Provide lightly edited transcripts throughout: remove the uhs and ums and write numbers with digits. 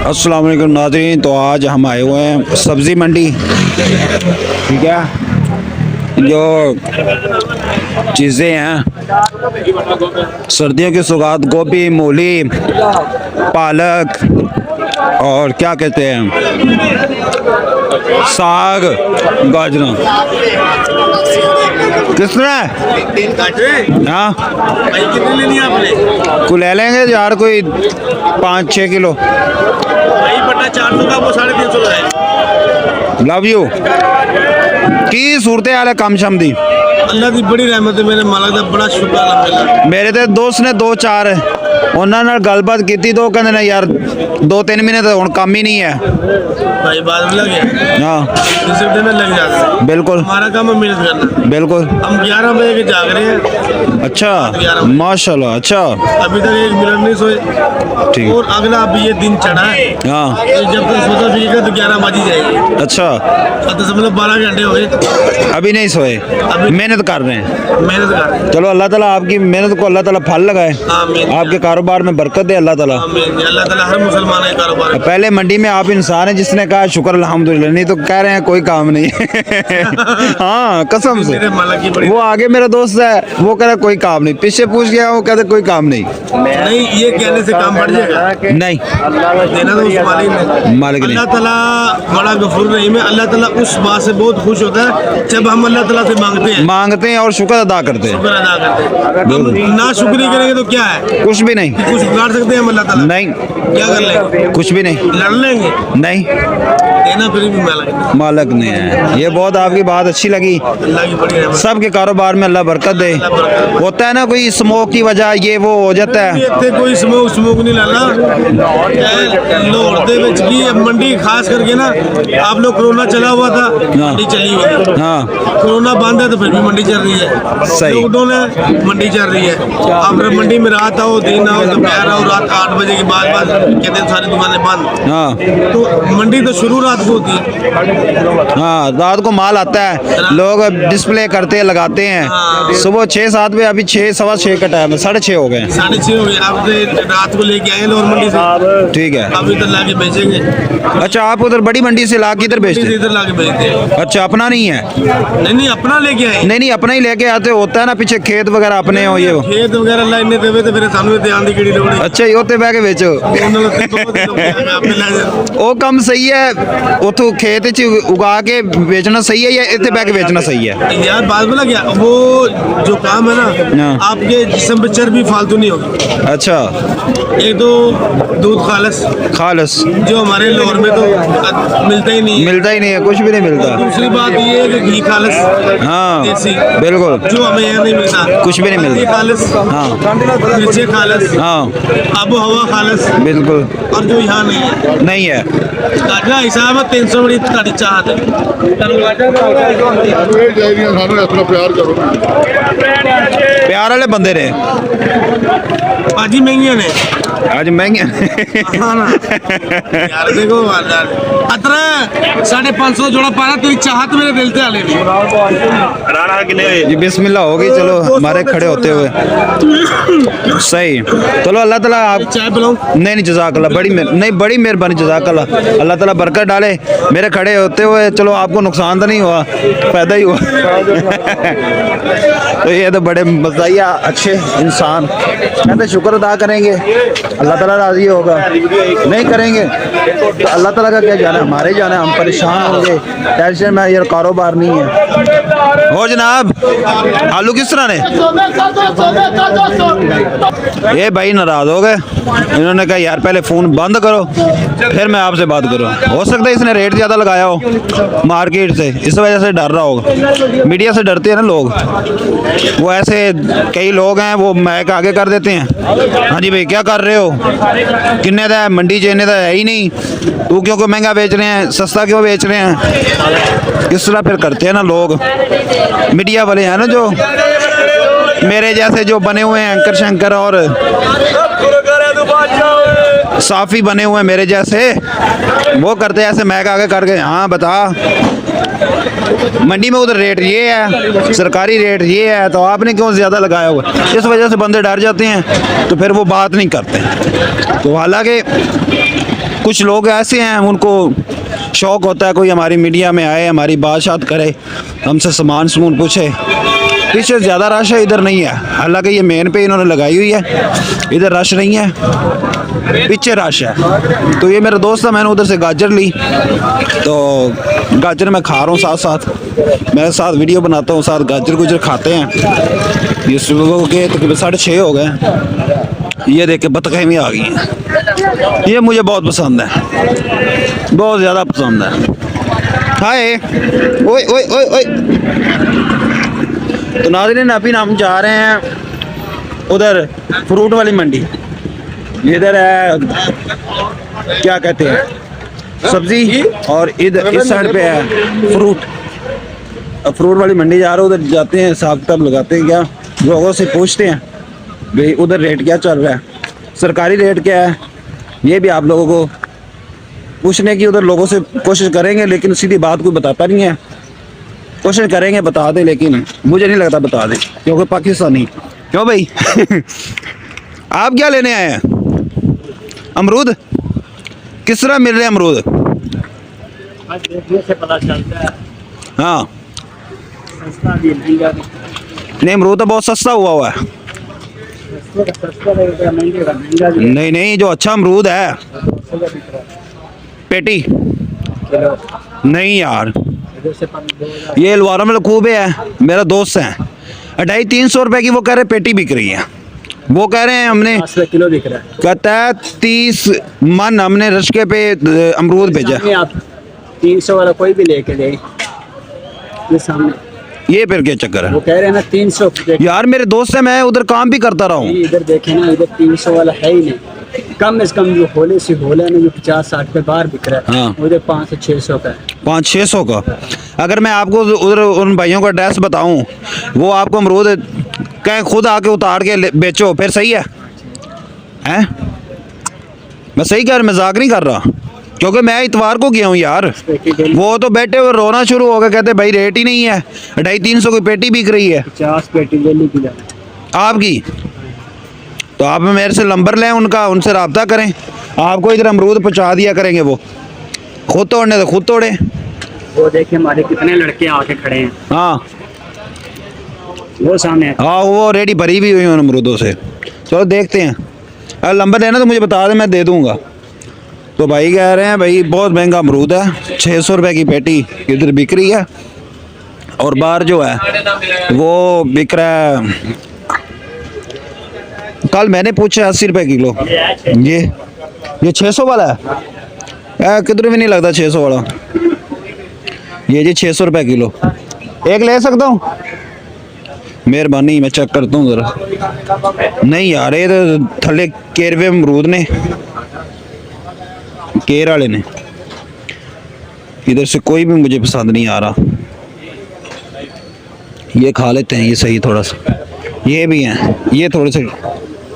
अस्सलाम वालेकुम नाज़रीन। तो आज हम आए हुए हैं सब्ज़ी मंडी, ठीक है। जो चीज़ें हैं सर्दियों की सौगात, गोभी, मूली, पालक और क्या कहते हैं, साग, गाजरा। किस तरह है? हाँ, कितने लेनी आपने? को ले लेंगे यार, कोई 5-6 किलो। भाई बटा 400 का वो 350 का है। Love you. की सूरत हाल है कम शम दी? अल्लाह की बड़ी रहमत है, मेरे मालिक दा बड़ा शुक्र अल्हम्दुलिल्लाह। मेरे तो दोस्त ने 2-4 ਉਹਨਾਂ ਨਾਲ ਗੱਲਬਾਤ ਕੀਤੀ तो ਕਹਿੰਦੇ ਨੇ यार 2-3 महीने तो ਹੁਣ ਕੰਮ ही नहीं है। भाई बात लग गया, हाँ रिसिप्ट में लग जाते हैं। बिल्कुल हमारा काम है मेहनत करना। बिल्कुल। हम 11 बजे के जाग रहे हैं, अच्छा माशाल्लाह। अच्छा अभी तक 1 मिनट नहीं सोए। ठीक। और अगला अभी ये दिन चढ़ा है, हाँ जब तक सोता फिरेगा तो 11 बज ही जाएगी। अच्छा, तो समझ 12 घंटे हो गए, अभी नहीं सोए, अभी मेहनत कर रहे हैं। मेहनत कर रहे हैं। चलो अल्लाह ताला आपकी मेहनत को अल्लाह ताला फल लगाए, आमीन आपके कारोबार में बरकत दे अल्लाह ताला। आमीन। अल्लाह ताला हर मुसलमान के कारोबार में। पहले मंडी में आप इंसान हैं जिसने कहा शुक्र अल्हम्दुलिल्लाह, नहीं तो कह रहे हैं कोई काम नहीं। हाँ कसम से। मेरे मालिक की बड़ी वो आगे मेरा दोस्त है, वो कह रहा कोई काम नहीं, पीछे पूछ गया वो कहते कोई काम नहीं। नहीं, ये कहने से काम बढ़ जाएगा। नहीं देना तो उस मालिक ने। मालिक ने। अल्लाह ताला बड़ा गफूर रहीम है। अल्लाह ताला उस बात से बहुत खुश होता है जब हम अल्लाह ताला से मांगते हैं और शुक्र अदा करते हैं। शुक्र अदा करते हैं। हम ना शुक्री करेंगे तो क्या है? कुछ भी नहीं। कुछ बिगाड़ सकते हैं हम अल्लाह ताला? नहीं क्या कर लेंगे? कुछ भी नहीं। लड़ लेंगे? नहीं देना फिर भी मालिक ने। मालिक ने है। ये बहुत आपकी बात अच्छी लगी। अल्लाह की बड़ी रहमत। सबके कारोबार में अल्लाह बरकत दे। होता है ना कोई स्मोक की वजह ये वो हो जाता है। ਇੱਥੇ ਕੋਈ ਸਮੋਕ ਨਹੀਂ ਲਾਣਾ। लाहौर दे विच की मंडी खास करके ना, आप लोग कोरोना चला हुआ था, मंडी चली हुई है। हाँ कोरोना बंद है तो फिर भी मंडी चल रही है। सही। लॉकडाउन है, मंडी चल रही है। आप मंडी में रात आओ, दिन आओ, दोपहर आओ, रात 8 बजे के बाद कहते हैं सारी दुकानें बंद। हाँ तो मंडी तो शुरू रात को होती है। हाँ, रात को माल आता है, लोग डिस्प्ले करते हैं, लगाते हैं। सुबह 6-7 बजे, अभी 6-6:15 का टाइम है, 6:30 हो गए। 6:30 हो गए। आप रात को लेके आए लाहौर मंडी से, ठीक है। अभी इधर लाके बेचेंगे। अच्छा आप उधर बड़ी मंडी से ला के इधर बेचते हैं? इधर लाके बेचते हैं। अच्छा अपना नहीं है? नहीं अपना लेके आए। नहीं अपना ही लेके आते, होता है ना पीछे खेत वगैरह अपने हो ये। खेत वगैरह लाइने देवे तो फिर सानू ध्यान दी किहड़ी लोड़ है। अच्छा ही उत्ते बह के बेचो। ਉਹ ਕੰਮ सही है, उतो खेत च उगा के बेचना सही है या इतने बह के बेचना सही है? यार बात बोला क्या, वो जो काम है ना, आपके जिस्म पे चर्बी फालतू नहीं होगी। अच्छा एक तो दूध खालस जो हमारे लाहौर में तो मिलता ही नहीं है। मिलता ही नहीं है, कुछ भी नहीं मिलता। दूसरी बात ये है कि घी खालस, हाँ देसी, बिल्कुल, जो हमें यहाँ नहीं मिलता। कुछ भी नहीं मिलता। खालस, हाँ मिर्चे खालस, हाँ आबो हवा खालस, बिल्कुल और जो यहाँ नहीं है। नहीं है। गाजरा हिसाब है 300 बड़ी ਤੁਹਾਡੀ ਚਾਹਤ ਹੈ। प्यार वाले बंदे ने भाजी महंगियां ने आज महंगे। हाँ ना यार देखो अतरा 550 जोड़ा पाना, तेरी चाहत मेरे दिल से आले नहीं। राणा कितने जी बिस्मिल्लाह हो गई। चलो हमारे खड़े होते हुए सही। चलो अल्लाह ताला आप चाय पिलाऊं? नहीं जज़ाकल्लाह, बड़ी मेहरबानी जज़ाकल्लाह, अल्लाह ताला बरकत डाले। मेरे खड़े होते हुए चलो आपको नुकसान तो नहीं हुआ, फायदा ही हुआ। तो ये तो बड़े मज़ाहिया अच्छे इंसान, कहते शुक्र अदा करेंगे अल्लाह ताला राज़ी होगा, नहीं करेंगे तो अल्लाह ताला का क्या जाना, हमारे जाना, हम परेशान होंगे। टेंशन में यार कारोबार नहीं है। हो जनाब आलू किस तरह ने? ये भाई नाराज़ हो गए, इन्होंने कहा यार पहले फ़ोन बंद करो फिर मैं आपसे बात करूँ। हो सकता है इसने रेट ज़्यादा लगाया हो मार्केट से, इस वजह से डर रहा होगा। मीडिया से डरते हैं ना लोग, वो ऐसे कई लोग हैं वो मैक आगे कर देते हैं। हाँ जी भाई क्या कर रहे हो, किन्ने दा है, मंडी च इन्ने दा है ही नहीं, तू क्यों महंगा बेच रहे हैं, सस्ता क्यों बेच रहे हैं। इस तरह फिर करते हैं ना लोग, मीडिया वाले हैं ना जो मेरे जैसे जो बने हुए हैं एंकर शंकर और साफ़ी बने हुए हैं मेरे जैसे, वो करते हैं ऐसे मैक आगे करके। हाँ बता मंडी में उधर रेट ये है, सरकारी रेट ये है, तो आपने क्यों ज़्यादा लगाया हुआ। इस वजह से बंदे डर जाते हैं तो फिर वो बात नहीं करते। तो हालांकि कुछ लोग ऐसे हैं उनको शौक होता है कोई हमारी मीडिया में आए, हमारी बात करे, हमसे सामान समून पूछे। पीछे ज़्यादा रश है, इधर नहीं है। हालांकि ये मेन पे इन्होंने लगाई हुई है, इधर रश नहीं है, पीछे रश है। तो ये मेरा दोस्त है, मैंने उधर से गाजर ली, तो गाजर मैं खा रहा हूँ साथ साथ, मेरे साथ वीडियो बनाता हूँ, साथ गाजर गुजर खाते हैं। ये सुबह के तकरीबन 6:30 हो गए। ये देख के बतखें भी आ गई हैं। ये मुझे बहुत पसंद है, बहुत ज़्यादा पसंद है। हाय ओए ओए ओए ओए। तो नाज़रीन अभी हम जा रहे हैं उधर फ्रूट वाली मंडी। इधर है क्या कहते हैं सब्जी, और इधर इस साइड पे है फ्रूट। अब फ्रूट वाली मंडी जा रहे हैं, उधर जाते हैं, हिसाब किताब लगाते हैं, क्या लोगों से पूछते हैं भाई उधर रेट क्या चल रहा है, सरकारी रेट क्या है। ये भी आप लोगों को पूछने की उधर लोगों से कोशिश करेंगे, लेकिन सीधी बात कोई बताता नहीं है। कोशिश करेंगे बता दें, लेकिन मुझे नहीं लगता बता दें, क्योंकि पाकिस्तानी। क्यों भाई आप क्या लेने आए हैं? अमरूद किस तरह मिल रहे हैं अमरूद? देखने से पता चलता है हाँ सस्ता भी महंगा भी। नहीं, अमरूद तो बहुत सस्ता हुआ है। सस्ता रहेगा, महंगे का महंगा भी। नहीं नहीं, जो अच्छा अमरूद है 200 का बिक रहा है पेटी। किलो। नहीं यार, इधर से 2000। ये अलवारा में खूब है, मेरा दोस्त है, 250-300 रुपए की वो कह रहे पेटी बिक रही है। वो कह रहे हैं हमने 5 रुपए किलो बिक रहा है। कहता है 30 मन हमने रश्के पे अमरूद भेजा। सामने आप 300 वाला कोई भी लेके दे, ये सामने ये फिर क्या चक्कर वो है कह रहे हैं ना 300 यार? मेरे दोस्त है, मैं उधर काम भी करता रहा हूँ। इधर देखे ना, इधर 300 वाला है ही नहीं। कम से कम जो होले से होला है ना, जो 50-60 पे बाहर बिक रहा है, हाँ। उधर 500 से 600 का है। 500-600 का। अगर मैं आपको उधर उन भाइयों का एड्रेस बताऊं, वो आपको अमरूद कहें खुद आके उतार के बेचो, फिर सही है? हैं? मैं सही कह रहा, मजाक नहीं कर रहा, क्योंकि मैं इतवार को गया हूँ यार। वो तो बैठे हुए रोना शुरू हो गए, कहते भाई रेट ही नहीं है, 250-300 की पेटी बिक रही है 50 पेटी डेली की जाए आपकी। तो आप मेरे से नंबर लें उनका, उनसे रब्ता करें, आपको इधर अमरूद पहुँचा दिया करेंगे। वो खुद तोड़ने तो खुद तोड़े। वो देखिए हमारे कितने लड़के आके खड़े हैं, हाँ वो सामने है। हाँ, वो रेडी भरी भी हुई हैं अमरूदों से। चलो देखते हैं, अगर नंबर लेना तो मुझे बता दें, मैं दे दूंगा। तो भाई कह रहे हैं भाई बहुत महंगा अमरूद है, 600 रुपए की पेटी इधर बिक रही है, और बाहर जो है वो बिक रहा है, कल मैंने पूछा 80 रुपए किलो। ये 600 वाला है, किधर भी नहीं लगता 600 वाला। ये जी 600 रुपए किलो, एक ले सकता हूँ? मेहरबानी, मैं चेक करता हूँ ज़रा। नहीं यार, ये तो थले केरवे अमरूद ने, केर वाले ने, इधर से कोई भी मुझे पसंद नहीं आ रहा। ये खा लेते हैं, ये सही थोड़ा सा। ये भी हैं, ये थोड़े से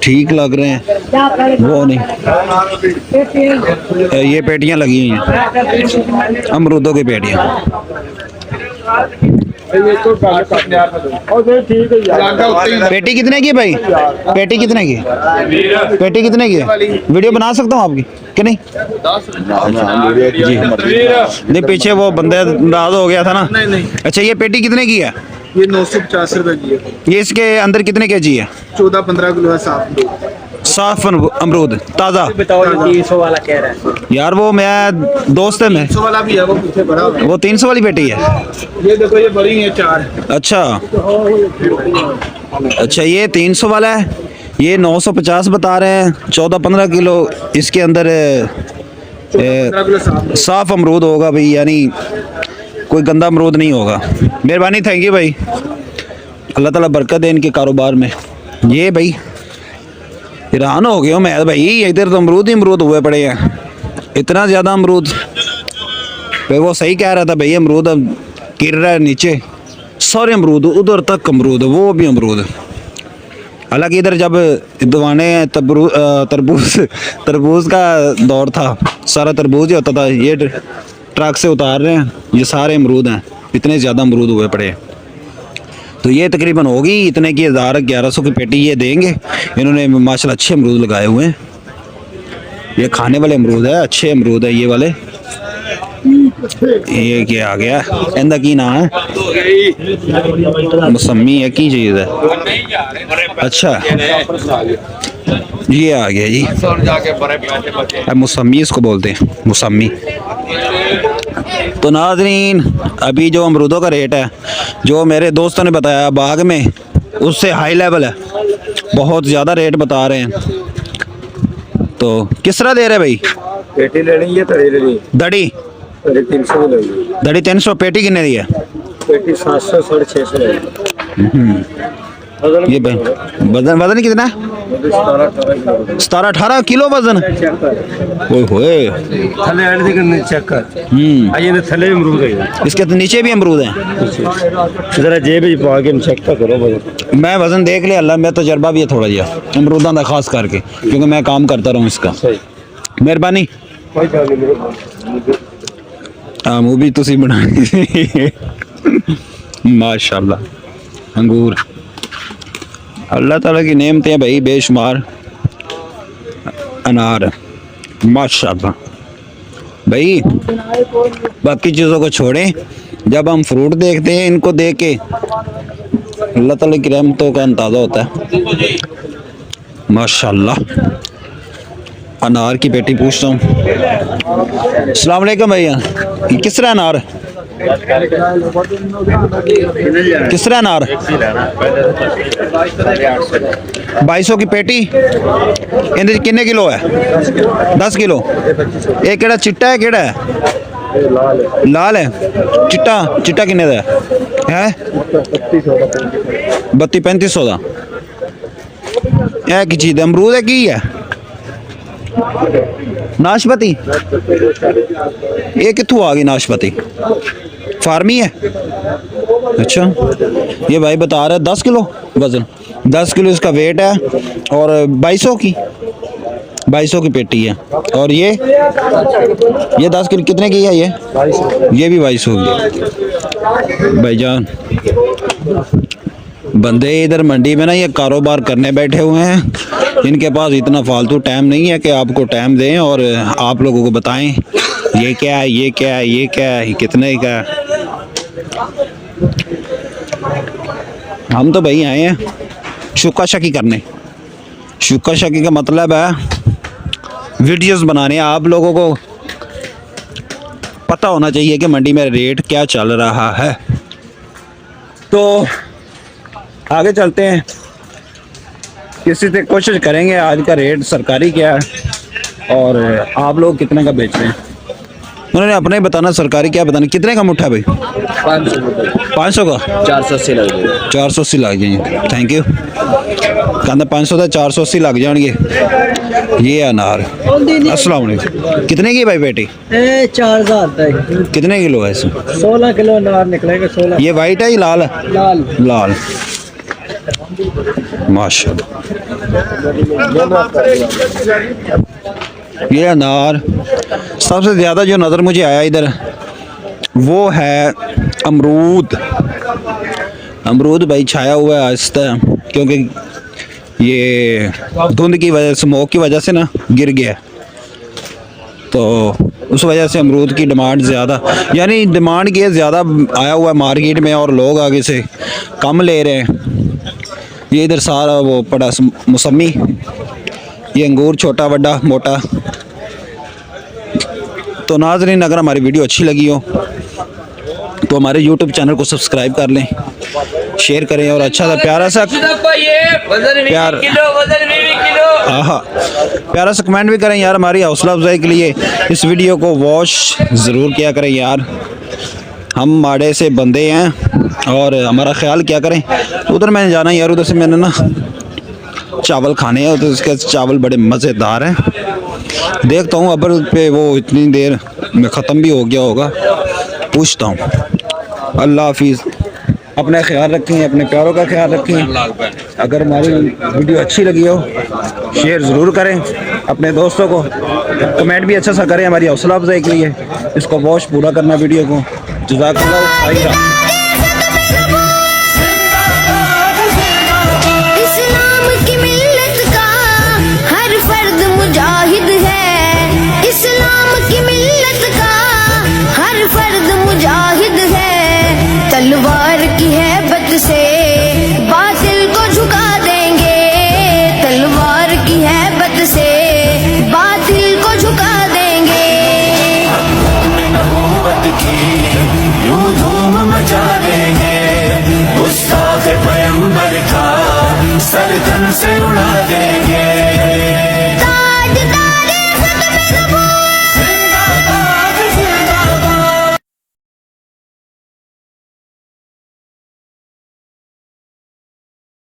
ठीक लग रहे हैं, वो नहीं। ये पेटियां लगी हुई हैं, अमरूदों की पेटियां। पेटी कितने की भाई? पेटी कितने की? पेटी कितने की? वीडियो बना सकता हूँ आपकी कि नहीं? नहीं, पीछे वो बंदे नाराज हो गया था ना। नहीं। अच्छा, ये पेटी कितने की है? ये 950 रुपए की है। ये इसके अंदर कितने केजी है? 14-15 किलो है साफ। साफ अमरूद ताज़ा। बताओ, 300 वाला कह रहा है। यार वो मैं दोस्त है, मैं 300 वाला भी है, वो पीछे बड़ा है। वो 300 वाली पेटी है। ये देखो, ये बड़ी है 4। अच्छा अच्छा, ये 300 वाला है, ये 950 बता रहे हैं। 14-15 किलो इसके अंदर 15 किलो साफ। साफ अमरूद होगा भाई, यानी कोई गंदा अमरूद नहीं होगा। मेहरबानी, थैंक यू भाई, अल्लाह ताला बरकत दे इनके कारोबार में। ये भाई हैरान हो गया हूँ मैं भाई, इधर तो अमरूद ही अमरूद हुए पड़े हैं, इतना ज़्यादा अमरूद। भाई वो सही कह रहा था भाई, अमरूद अब गिर रहा है नीचे, सारे अमरूद, उधर तक अमरूद, वो भी अमरूद। हालांकि इधर जब दीवाने तरबूज का दौर था, सारा तरबूज ही होता था। ये ट्रक से उतार रहे हैं, ये सारे अमरूद हैं, इतने ज़्यादा अमरूद हुए पड़े हैं। तो ये तकरीबन होगी इतने की 1000-1100 की पेटी ये देंगे। इन्होंने माशाल्लाह अच्छे अमरूद लगाए हुए हैं। ये खाने वाले अमरूद है, अच्छे अमरूद है ये वाले। ये क्या आ गया, इंदा की ना है, मौसमी है की चीज़ है। अच्छा ये आ गया जी, मौसमी इसको बोलते हैं, मौसमी। तो नाज़रीन अभी जो अमरूदों का रेट है, जो मेरे दोस्तों ने बताया बाग में, उससे हाई लेवल है, बहुत ज़्यादा रेट बता रहे हैं। तो किस तरह दे रहे भाई? पेटी लेनी है तड़ी लेनी दड़ी 300 की लेनी दड़ी 300, पेटी कितने दी है? पेटी 700 650 लेनी ये भाई वजन वजन कितना है? 17-18 किलो वजन। ओए होए, थले ऐड दे करने चेक कर। आइए ना, थले अमरूद है इसके तो नीचे भी अमरूद हैं। जरा जेब में पा के चेक तो करो वजन। मैं वजन देख लिया, अल्लाह में तजर्बा भी है थोड़ा जिहा अमरूदां दा खास करके, क्योंकि मैं काम करता रहूँ इसका। सही, मेहरबानी। कोई गल नहीं। हाँ वो भी तुसी बनानी माशाल्लाह। अंगूर अल्लाह ताला की नेमतें हैं भाई बेशुमार। अनार माशाल्लाह भाई। बाकी चीज़ों को छोड़ें, जब हम फ्रूट देखते हैं इनको देख के अल्लाह ताला की रहमतों का अंदाज़ा होता है माशाल्लाह। अनार की पेटी पूछता हूँ। अस्सलाम वालेकुम भैया, ये किस तरह अनार, किस तरह अनार? 2200 की पेटी। इहदे कितने किलो है? 10 किलो। ये केड़ा चिट्टा है, केड़ा है? लाल है। चिट्टा चिट्टा किन्ने दा है? 32-3500 का। यह की चीज़ है? अमरूद है की है? नाशपती। ये कित्थों आ गई नाशपती? फार्मी है। अच्छा ये भाई बता रहा है 10 किलो वजन, 10 किलो इसका वेट है, और 2200 की पेटी है। और ये 10 किलो कितने की है? ये 2200 की। भाईजान बंदे इधर मंडी में ना ये कारोबार करने बैठे हुए हैं, इनके पास इतना फालतू टाइम नहीं है कि आपको टाइम दें और आप लोगों को बताएं ये क्या है, ये क्या है, ये क्या है, कितने का है। हम तो भाई आए हैं शुक्का शकी करने। शुक्का शकी का मतलब है वीडियोस बनाने। आप लोगों को पता होना चाहिए कि मंडी में रेट क्या चल रहा है। तो आगे चलते हैं, किसी से कोशिश करेंगे आज का रेट सरकारी क्या है और आप लोग कितने का बेच रहे हैं। उन्होंने अपने ही बताना, सरकारी क्या बताना। कितने का मुठ्ठा भाई? 500 का। 480 लग जाएगा। 480 लग जाएंगे। Thank you. कहना 500 का 480 लग जाएंगे। ये अनार। अस्सलाम वालेकुम। कितने की भाई बेटी? 4000 तक। कितने किलो है इसमें? 16 किलो अनार निकलेगा। 16। ये वाइट है या लाल है? लाल। लाल माशाल्लाह। ये अनार सबसे ज़्यादा जो नज़र मुझे आया इधर वो है अमरूद। अमरूद भाई छाया हुआ है आहिस्ता, क्योंकि ये धुंध की वजह, स्मोक की वजह से ना गिर गया, तो उस वजह से अमरूद की डिमांड ज़्यादा, यानी डिमांड की ज़्यादा आया हुआ है मार्केट में और लोग आगे से कम ले रहे हैं। ये इधर सारा वो पड़ा मौसमी, ये अंगूर छोटा बड़ा मोटा। तो नाज़रीन अगर हमारी वीडियो अच्छी लगी हो तो हमारे YouTube चैनल को सब्सक्राइब कर लें, शेयर करें और अच्छा सा प्यारा सा प्यारा सा कमेंट भी करें यार, हमारी हौसला अफजाई के लिए। इस वीडियो को वॉच ज़रूर किया करें यार, हम माड़े से बंदे हैं और हमारा ख्याल क्या करें। तो उधर मैंने जाना यार, उधर से मैंने ना चावल खाने हैं, तो इसके चावल बड़े मज़ेदार हैं। देखता हूँ अबर पे वो इतनी देर में ख़त्म भी हो गया होगा, पूछता हूँ। अल्लाह हाफिज़। अपना ख्याल रखें, अपने प्यारों का ख्याल रखें। अगर हमारी वीडियो अच्छी लगी हो शेयर ज़रूर करें, अपने दोस्तों को कमेंट भी अच्छा सा करें हमारी हौसला अफजाई के लिए। इसको वॉच पूरा करना वीडियो को। जज़ाकल्लाह खैरा। इस्लाम की मिल्लत का हर फर्द मुजाहिद है। से उड़ा देंगे